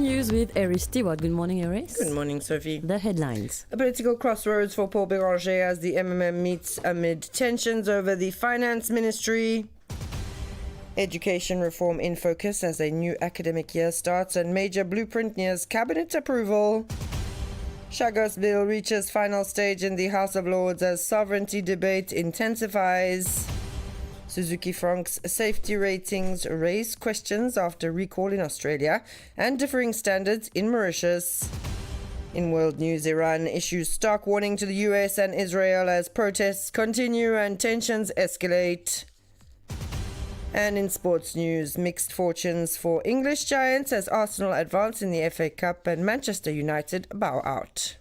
news with Eris Stewart. Good morning, Eris. Good morning, Sophie. The headlines. A political crossroads for Paul Béranger as the MMM meets amid tensions over the finance ministry. Education reform in focus as a new academic year starts and major blueprint nears cabinet approval. Chagos bill reaches final stage in the House of Lords as sovereignty debate intensifies. Suzuki Frank's safety ratings raise questions after recall in Australia and differing standards in Mauritius. In world news, Iran issues stark warning to the US and Israel as protests continue and tensions escalate. And in sports news, mixed fortunes for English giants as Arsenal advance in the FA Cup and Manchester United bow out.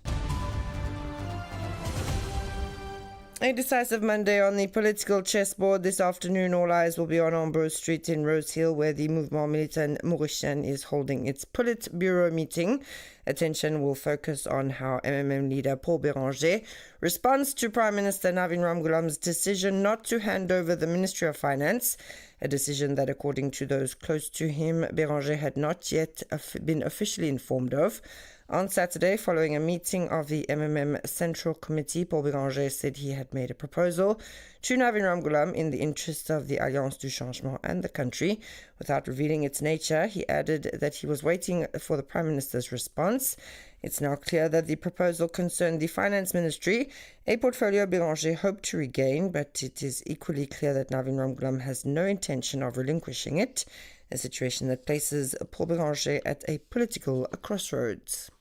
A decisive Monday on the political chessboard. This afternoon, all eyes will be on Ambrose Street in Rose Hill, where the Mouvement Militant Mauritian is holding its Politburo meeting. Attention will focus on how MMM leader Paul Béranger responds to Prime Minister Navin Ramgoolam's decision not to hand over the Ministry of Finance, a decision that, according to those close to him, Béranger had not yet been officially informed of. On Saturday, following a meeting of the MMM Central Committee, Paul Béranger said he had made a proposal to Navin Ramgoolam in the interest of the Alliance du Changement and the country. Without revealing its nature, he added that he was waiting for the Prime Minister's response. It's now clear that the proposal concerned the Finance Ministry, a portfolio Béranger hoped to regain, but it is equally clear that Navin Ramgoolam has no intention of relinquishing it, a situation that places Paul Béranger at a political crossroads.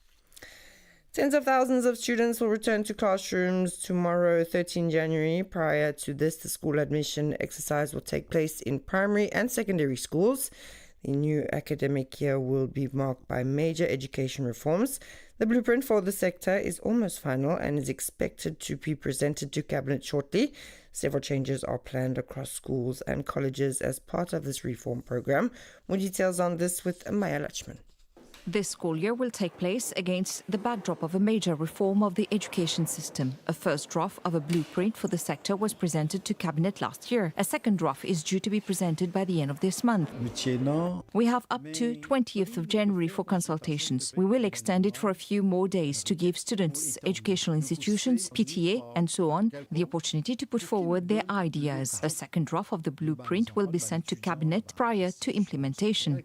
Tens of thousands of students will return to classrooms tomorrow, 13 January. Prior to this, the school admission exercise will take place in primary and secondary schools. The new academic year will be marked by major education reforms. The blueprint for the sector is almost final and is expected to be presented to Cabinet shortly. Several changes are planned across schools and colleges as part of this reform program. More details on this with Maya Lachman. This school year will take place against the backdrop of a major reform of the education system. A first draft of a blueprint for the sector was presented to Cabinet last year. A second draft is due to be presented by the end of this month. We have up to 20th of January for consultations. We will extend it for a few more days to give students, educational institutions, PTA and so on the opportunity to put forward their ideas. A second draft of the blueprint will be sent to Cabinet prior to implementation.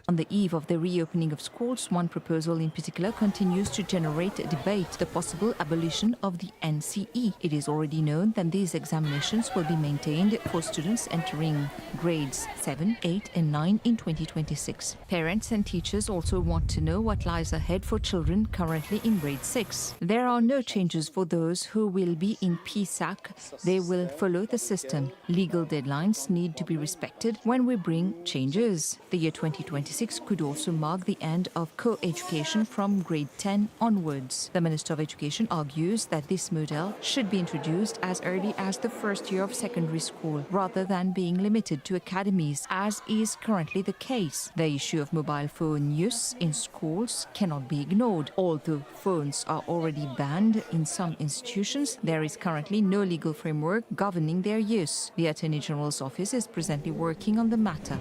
On the eve of the reopening of schools, one proposal in particular continues to generate debate: the possible abolition of the NCE. It is already known that these examinations will be maintained for students entering grades 7, 8 and 9 in 2026. Parents and teachers also want to know what lies ahead for children currently in grade 6. There are no changes for those who will be in PSAC. They will follow the system. Legal deadlines need to be respected when we bring changes. The year 2026 could also mark the end of co-education from grade 10 onwards. The Minister of Education argues that this model should be introduced as early as the first year of secondary school, rather than being limited to academies, as is currently the case. The issue of mobile phone use in schools cannot be ignored. Although phones are already banned in some institutions, there is currently no legal framework governing their use. The Attorney General's office is presently working on the matter.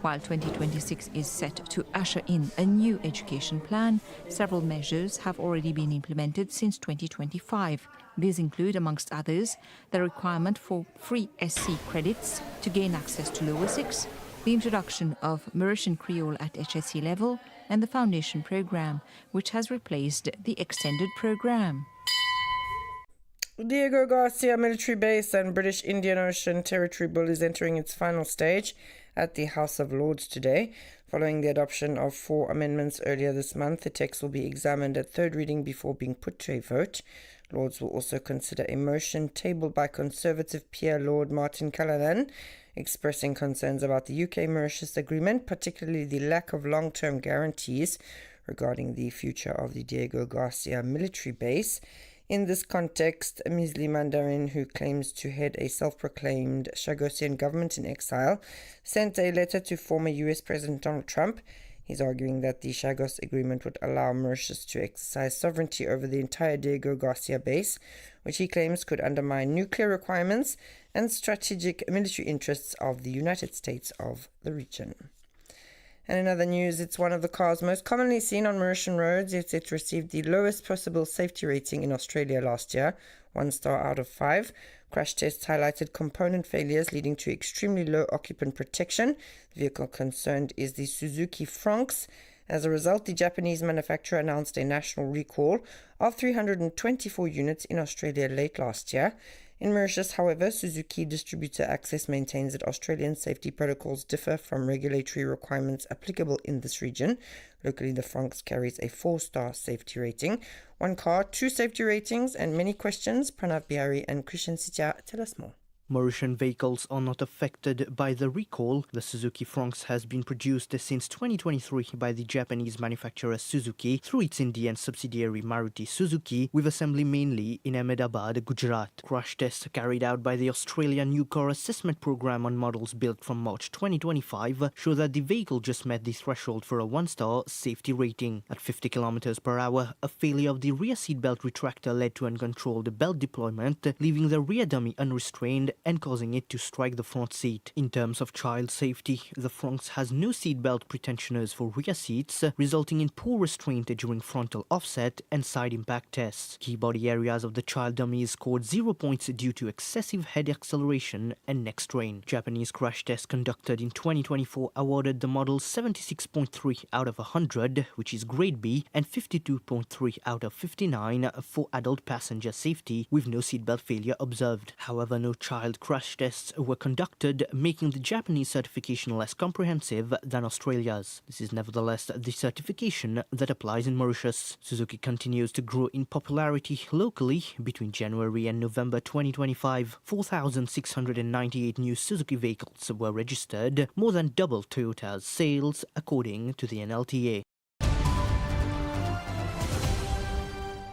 While 2026 is set to usher in a new education plan, several measures have already been implemented since 2025. These include, amongst others, the requirement for free SC credits to gain access to lower 6, the introduction of Mauritian Creole at HSC level, and the foundation program, which has replaced the extended program. Diego Garcia military base and British Indian Ocean Territory bill is entering its final stage at the House of Lords today. Following the adoption of 4 amendments earlier this month, the text will be examined at third reading before being put to a vote. Lords will also consider a motion tabled by Conservative peer Lord Martin Callanan, expressing concerns about the UK-Mauritius agreement, particularly the lack of long-term guarantees regarding the future of the Diego Garcia military base. In this context, Misli Mandarin, who claims to head a self-proclaimed Chagosian government in exile, sent a letter to former US President Donald Trump. He's arguing that the Chagos agreement would allow Mauritius to exercise sovereignty over the entire Diego Garcia base, which he claims could undermine nuclear requirements and strategic military interests of the United States of the region. And in other news, it's one of the cars most commonly seen on Mauritian roads, yet it received the lowest possible safety rating in Australia last year, 1 star out of 5. Crash tests highlighted component failures leading to extremely low occupant protection. The vehicle concerned is the Suzuki Franx. As a result, the Japanese manufacturer announced a national recall of 324 units in Australia late last year. In Mauritius, however, Suzuki Distributor Access maintains that Australian safety protocols differ from regulatory requirements applicable in this region. Locally, the Franx carries a 4-star safety rating. 1 car, 2 safety ratings, and many questions. Pranav Bihari and Krishan Sitya tell us more. Mauritian vehicles are not affected by the recall. The Suzuki Franx has been produced since 2023 by the Japanese manufacturer Suzuki through its Indian subsidiary Maruti Suzuki, with assembly mainly in Ahmedabad, Gujarat. Crash tests carried out by the Australian New Car Assessment Programme on models built from March 2025 show that the vehicle just met the threshold for a 1-star safety rating. At 50 km per hour, a failure of the rear seatbelt retractor led to uncontrolled belt deployment, leaving the rear dummy unrestrained and causing it to strike the front seat. In terms of child safety, the Franx has no seatbelt pretensioners for rear seats, resulting in poor restraint during frontal offset and side impact tests. Key body areas of the child dummy scored 0 points due to excessive head acceleration and neck strain. Japanese crash tests conducted in 2024 awarded the model 76.3 out of 100, which is grade B, and 52.3 out of 59 for adult passenger safety, with no seatbelt failure observed. However, no child crash tests were conducted, making the Japanese certification less comprehensive than Australia's. This is nevertheless the certification that applies in Mauritius. Suzuki continues to grow in popularity locally. Between January and November 2025, 4,698 new Suzuki vehicles were registered, more than double Toyota's sales, according to the NLTA.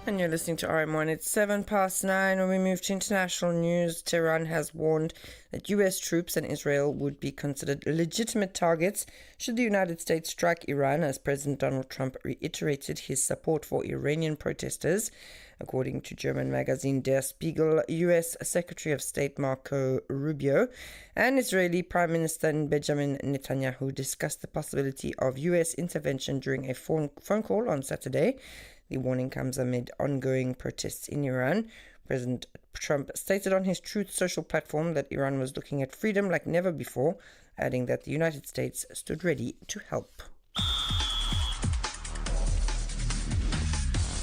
And you're listening to RM1. It's 9:07. When we move to international news, Tehran has warned that US troops and Israel would be considered legitimate targets should the United States strike Iran, as President Donald Trump reiterated his support for Iranian protesters. According to German magazine Der Spiegel, US Secretary of State Marco Rubio and Israeli Prime Minister Benjamin Netanyahu discussed the possibility of US intervention during a phone call on Saturday. The warning comes amid ongoing protests in Iran. President Trump stated on his Truth Social platform that Iran was looking at freedom like never before, adding that the United States stood ready to help.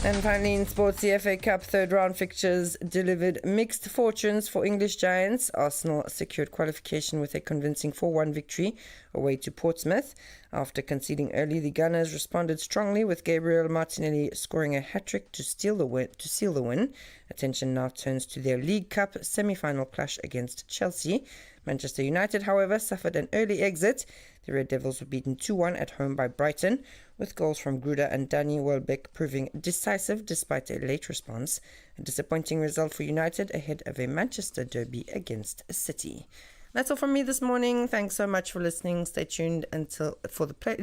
And finally, in sports, the FA Cup third-round fixtures delivered mixed fortunes for English giants. Arsenal secured qualification with a convincing 4-1 victory away to Portsmouth. After conceding early, the Gunners responded strongly, with Gabriel Martinelli scoring a hat-trick to seal the win. Attention now turns to their League Cup semi-final clash against Chelsea. Manchester United, however, suffered an early exit. The Red Devils were beaten 2-1 at home by Brighton, with goals from Gruda and Danny Welbeck proving decisive despite a late response. A disappointing result for United ahead of a Manchester derby against City. That's all from me this morning. Thanks so much for listening. Stay tuned for the